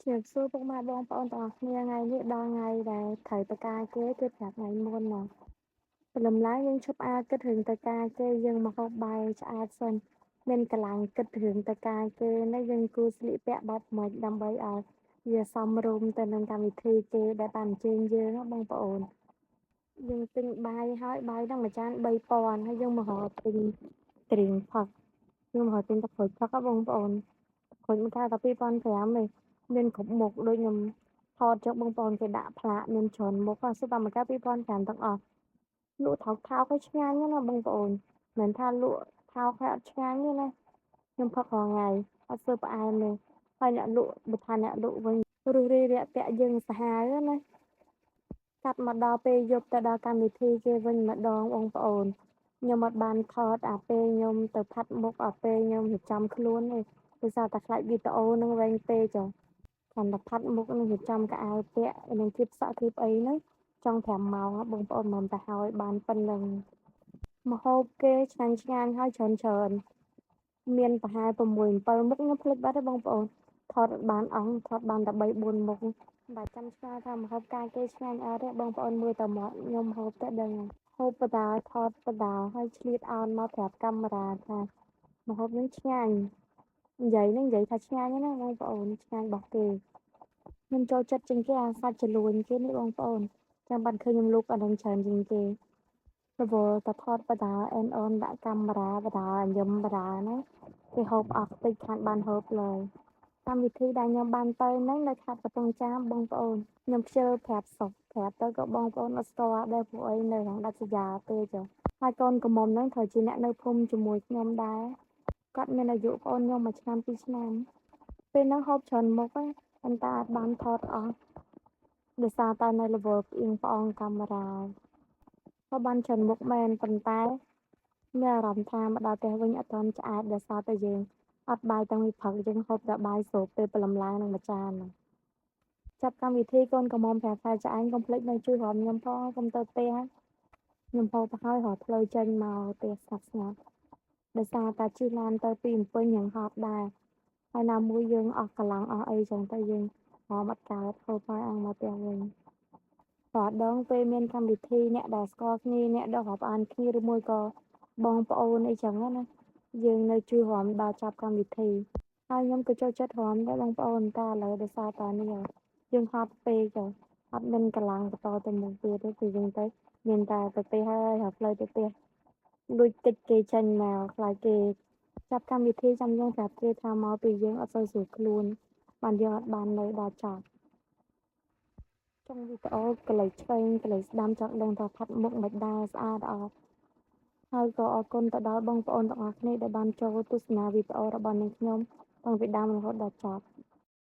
ជំរាបសួរពុកម៉ែបងប្អូនទាំងអស់គ្នាថ្ងៃនេះដល់ថ្ងៃដែលត្រូវទៅការគេគឺប្រាប់ថ្ងៃមុនណាព្រលឹមឡើងយើងឈប់អាគិតរឿងទៅការគេយើងមកហូបបាយឆ្អែតសិនមានកន្លែងគិតរឿងទៅការគេនេះយើងគួរស្លៀកពាក់បែបម៉េចដើម្បីឲ្យវាសមរម្យទៅនឹងកម្មវិធីគេដែលបានអញ្ជើញយើងណាបងប្អូនយើងទិញបាយហើយបាយហ្នឹងមួយចាន3000ហើយយើងមករកទិញត្រៀងផឹកយើងមករកទិញទឹកក្រូចផឹកណាបងប្អូនក្រូចមួយកែវតែ2500ទេមានគ្រប់មុខដូចខ្ញុំថតចុះបងប្អូនគេដាក់ផ្លាកមានច្រើនមុខហ่ะសុទ្ធតែមួយកែវ2500ទាំងអស់លក់ថោកៗហើយឆ្ងាញ់ណាបងប្អូនមិនថាលក់ថោកហើយអត់ឆ្ងាញ់ទេណាខ្ញុំផឹករាល់ថ្ងៃអត់ធ្វើផ្អែមទេហើយអ្នកលក់បើថាអ្នកលក់វិញរួសរាយរាក់ទាក់យើងសាហាវណាកាត់មកដល់ពេលយប់ទៅដល់កម្មវិធីគេវិញម្ដងបងប្អូនខ្ញុំអត់បានថតអាពេលខ្ញុំទៅផាត់មុខអាពេលខ្ញុំរៀបចំខ្លួនទេដោយសារតែខ្លាចវីដេអូនឹងវែងពេកចុះគ្រាន់តែផាត់មុខនឹងរៀបចំកៅអៅពាក់នឹងគៀបសក់គៀបអីហ្នឹងចង់5ម៉ោងបងប្អូនមិនទៅហើយបានប៉ុណ្្នឹងម្ហូបគេឆ្ងាញ់ហើយច្រើនមានប្រហែល6 7មុខខ្ញុំភ្លេចបាត់ហើយបងប្អូនថតអត់បានអង្គថតបានតែ3 4មុខបាទចាំឆ្ងល់ថាម្ហូបការគេឆ្ងាញ់អត់ទេបងប្អូនមើលតែមាត់ខ្ញុំហូបតែដឹងហូបបដាថតបដាហើយឆ្លៀតអោនមកប្រាប់កាមេរ៉ាថាម្ហូបនេះឆ្ងាញ់និយាយថាឆ្ងាញ់ណាបងប្អូនឆ្ងាញ់របស់គេខ្ញុំចូលចិត្តជាងគេអាសាច់ជ្រលួញគេនេះបងប្អូនចាំបាត់ឃើញខ្ញុំលូកអានឹងច្រើនជាងគេរវល់តែថតបដាអេនអូនដាក់កាមេរ៉ាបដាញឹមបដាណាគេហូបអស់តិចខានបានហូបលើកម្មវិធីដែលខ្ញុំបានទៅហ្នឹងនៅខេត្តកំពង់ចាមបងប្អូនខ្ញុំខ្ជិលប្រាប់សុខប្រាប់ទៅក៏បងប្អូនអត់ស្គាល់ដែរពួកអីនៅខាងដាច់ស្រយាលពេកចុះហើយកូនក្រមុំហ្នឹងត្រូវជាអ្នកនៅភូមិជាមួយខ្ញុំដែរគាត់មានអាយុប្អូនខ្ញុំ1 ឆ្នាំ 2 ឆ្នាំពេលហ្នឹងហូបច្រើនមុខហ្នឹងប៉ុន្តែអត់បានថតអស់ដោយសារតែនៅរវល់ផ្អៀងផ្អងកាមេរ៉ាក៏បានច្រើនមុខមែនប៉ុន្តែមានអារម្មណ៍ថាមកដល់ផ្ទះវិញអត់ទាន់ឆ្អែតដោយសារតែយើងអត់បាយតាំងពីព្រឹកយើងហូបតែបាយស្រូបពេលព្រលឹមឡើងនឹងមួយចានហ្នឹងចាប់កម្មវិធីកូនក្រមុំប្រាប់ថាចាឯងកុំភ្លេចនៅជួយរំខ្ញុំផងកុំទៅផ្ទះខ្ញុំហូបទៅហើយរកផ្លូវចេញមកផ្ទះស្ងាត់ដោយសារតែជិះឡានទៅពីភ្នំពេញយ៉ាងហោចដែរហើយណាមួយយើងអស់កម្លាំងអស់អីចឹងទៅយើងរមអត់កើតហូបហើយអង្គមកផ្ទះវិញរាល់ដងពេលមានកម្មវិធីអ្នកដែលស្គាល់គ្នាអ្នកដែលរាប់អានគ្នាឬមួយក៏បងប្អូនអីចឹងណាយើងនៅជួយរំដល់ចប់កម្មវិធីហើយខ្ញុំក៏ចូលចិត្តរំដែរបងប្អូនតែឥឡូវដោយសារតែនេះយើងហត់ពេកទៅអត់មានកម្លាំងបន្តទៅមុខទៀតទេគឺយើងទៅមានតែទៅផ្ទះហើយរកផ្លូវទៅផ្ទះលួចតិចគេចេញមកខ្លាចគេចាប់កម្មវិធីចាំយើងប្រាប់គេថាមកពីយើងអត់សូវស្រួលខ្លួនបានយើងអត់បាននៅដល់ចប់ចុងវីដេអូកលេសឆ្វេងកលេសស្ដាំចង់ដឹងថាផាត់មុខមិនដែរស្អាតអត់ហើយក៏អរគុណទៅដល់បងប្អូនទាំងអស់គ្នាដែលបានចូលទស្សនាវីដេអូរបស់នាងខ្ញុំតាំងពីដើមរហូតដល់ចប់